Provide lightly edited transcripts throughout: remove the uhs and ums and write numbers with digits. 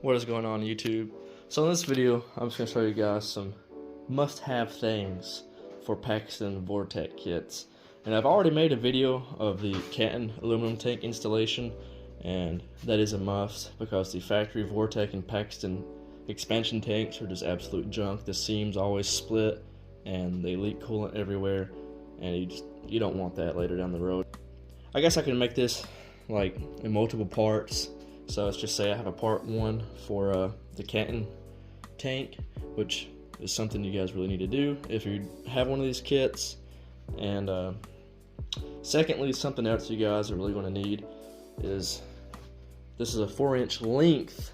What is going on YouTube? So in this video, I'm just going to show you guys some must-have things for Paxton Vortech kits. And I've already made a video of the Canton aluminum tank installation, and that is a must because the factory Vortech and Paxton expansion tanks are just absolute junk. The seams always split and they leak coolant everywhere, and you don't want that later down the road. I guess I can make this like in multiple parts. So let's just say I have a part 1 for the Canton tank, which is something you guys really need to do if you have one of these kits. And secondly, something else you guys are really going to need is this is a 4-inch length,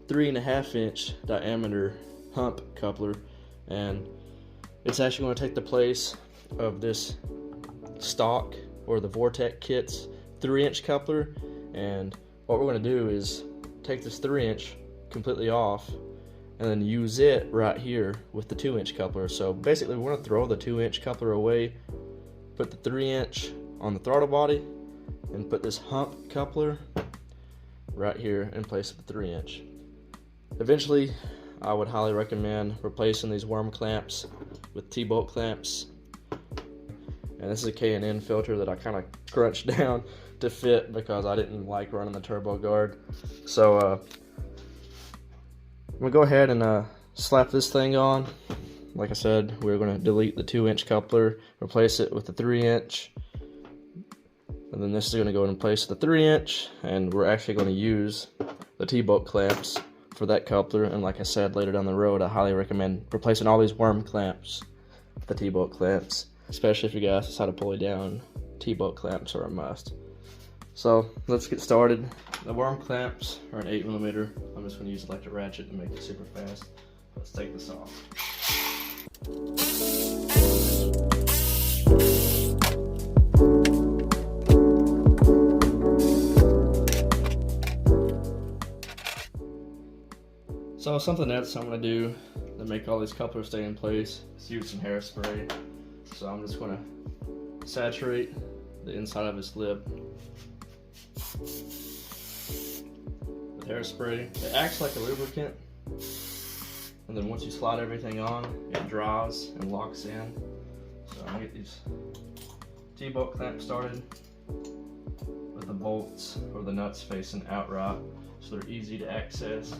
3.5-inch diameter hump coupler, and it's actually going to take the place of this stock or the Vortech kit's 3-inch coupler. And what we're going to do is take this 3-inch completely off and then use it right here with the 2-inch coupler. So basically we're going to throw the 2-inch coupler away, put the 3-inch on the throttle body, and put this hump coupler right here in place of the 3-inch. Eventually, I would highly recommend replacing these worm clamps with T-bolt clamps. And this is a K&N filter that I kind of crunched down to fit because I didn't like running the turbo guard. So I'm gonna go ahead and slap this thing on. Like I said, we're gonna delete the 2-inch coupler, replace it with the 3-inch, and then this is gonna go in place of the 3-inch, and we're actually gonna use the T-bolt clamps for that coupler. And like I said, later down the road, I highly recommend replacing all these worm clamps with the T-bolt clamps, especially if you guys decide to pull it down. T-bolt clamps are a must. So let's get started. The worm clamps are an 8mm. I'm just going to use electric ratchet to make it super fast. Let's take this off. So something else I'm going to do to make all these couplers stay in place is use some hairspray. So I'm just going to saturate the inside of this lip with hairspray. It acts like a lubricant, and then once you slide everything on, it dries and locks in. So I'm gonna get these T-bolt clamps started with the bolts or the nuts facing outright, so they're easy to access.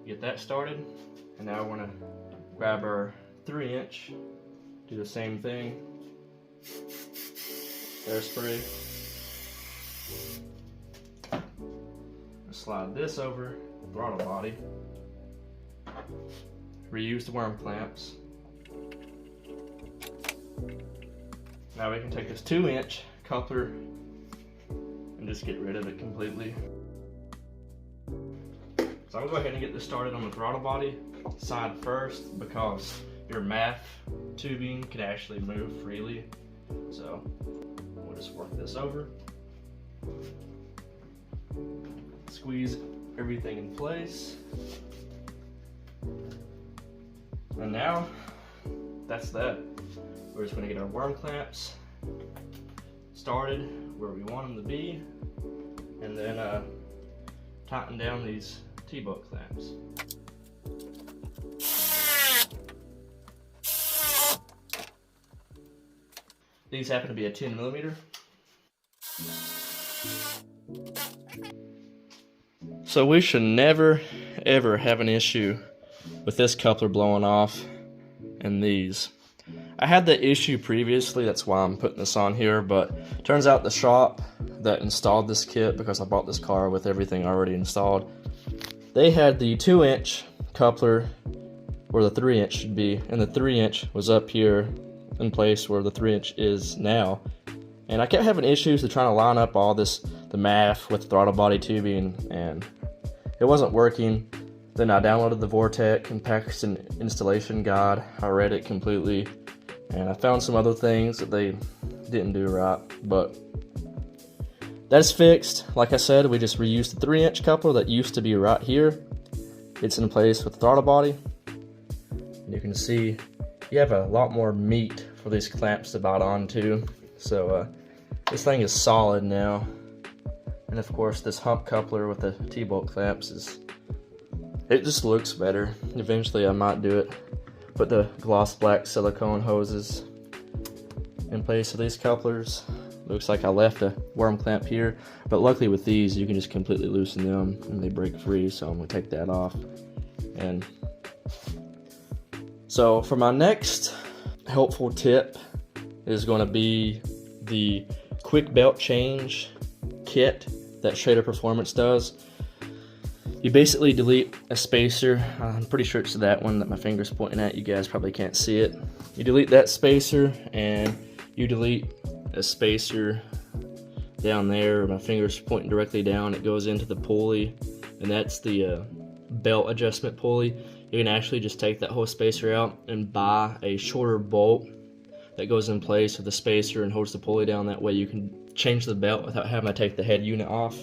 Get that started, and now we're gonna grab our 3-inch, do the same thing, hairspray, slide this over the throttle body, reuse the worm clamps. Now we can take this 2-inch coupler and just get rid of it completely. So I'm gonna go ahead and get this started on the throttle body side first because your MAF tubing can actually move freely. So we'll just work this over, squeeze everything in place, and now that's that. We're just gonna get our worm clamps started where we want them to be, and then tighten down these T-bolt clamps. These happen to be a 10mm. So we should never ever have an issue with this coupler blowing off and these. I had that issue previously, that's why I'm putting this on here, but turns out the shop that installed this kit, because I bought this car with everything already installed, they had the 2-inch coupler where the 3-inch should be, and the 3-inch was up here in place where the 3-inch is now. And I kept having issues to trying to line up all this, the MAF with the throttle body tubing, and it wasn't working. Then I downloaded the Vortech and Paxton installation guide. I read it completely, and I found some other things that they didn't do right, but that's fixed. Like I said, we just reused the 3-inch coupler that used to be right here. It's in place with the throttle body, and you can see you have a lot more meat for these clamps to bite onto. So this thing is solid now. And of course this hump coupler with the T-bolt clamps it just looks better. Eventually I might do it. Put the gloss black silicone hoses in place of these couplers. Looks like I left a worm clamp here, but luckily with these you can just completely loosen them and they break free, so I'm gonna take that off. And so for my next helpful tip is gonna be the quick belt change kit that Schrader Performance does. You basically delete a spacer. I'm pretty sure it's that one that my finger's pointing at. You guys probably can't see it. You delete that spacer and you delete a spacer down there. My finger's pointing directly down. It goes into the pulley, and that's the belt adjustment pulley. You can actually just take that whole spacer out and buy a shorter bolt that goes in place with the spacer and holds the pulley down. That way you can change the belt without having to take the head unit off.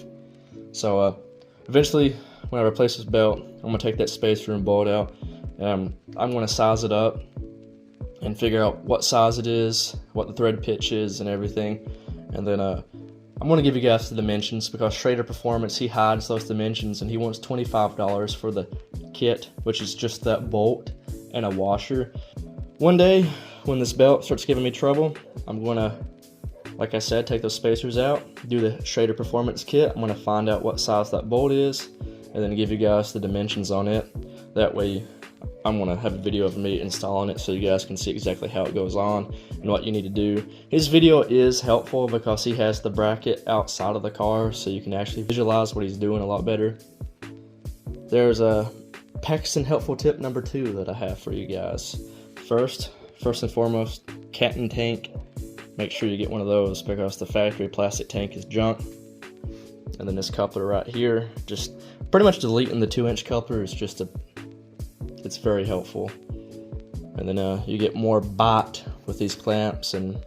So eventually when I replace this belt, I'm going to take that spacer and bolt out. I'm going to size it up and figure out what size it is, what the thread pitch is and everything. And then I'm going to give you guys the dimensions, because Schrader Performance, he hides those dimensions, and he wants $25 for the kit, which is just that bolt and a washer. One day when this belt starts giving me trouble, I'm going to, like I said, take those spacers out, do the Schrader Performance kit. I'm going to find out what size that bolt is and then give you guys the dimensions on it. That way I'm going to have a video of me installing it so you guys can see exactly how it goes on and what you need to do. His video is helpful because he has the bracket outside of the car, so you can actually visualize what he's doing a lot better. There's a Paxton helpful tip number 2 that I have for you guys. First and foremost, Canton tank. Make sure you get one of those because the factory plastic tank is junk. And then this coupler right here, just pretty much deleting the 2-inch coupler is just it's very helpful. And then you get more bite with these clamps, and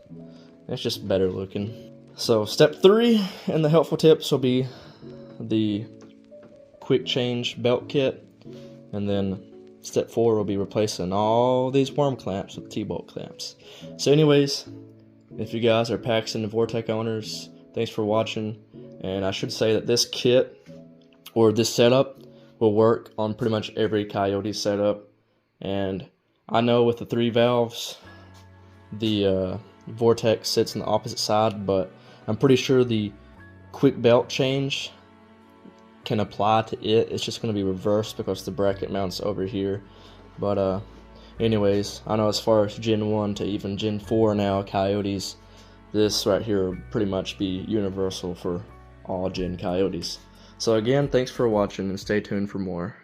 it's just better looking. So step 3 in the helpful tips will be the quick change belt kit, and then step 4 will be replacing all these worm clamps with T-bolt clamps. So anyways, if you guys are Paxton and Vortech owners, thanks for watching. And I should say that this kit, or this setup, will work on pretty much every Coyote setup. And I know with the 3 valves, the Vortech sits on the opposite side, but I'm pretty sure the quick belt change can apply to it. It's just going to be reversed because the bracket mounts over here. But anyways, I know as far as Gen 1 to even Gen 4 now, Coyotes, this right here will pretty much be universal for all Gen Coyotes. So again, thanks for watching and stay tuned for more.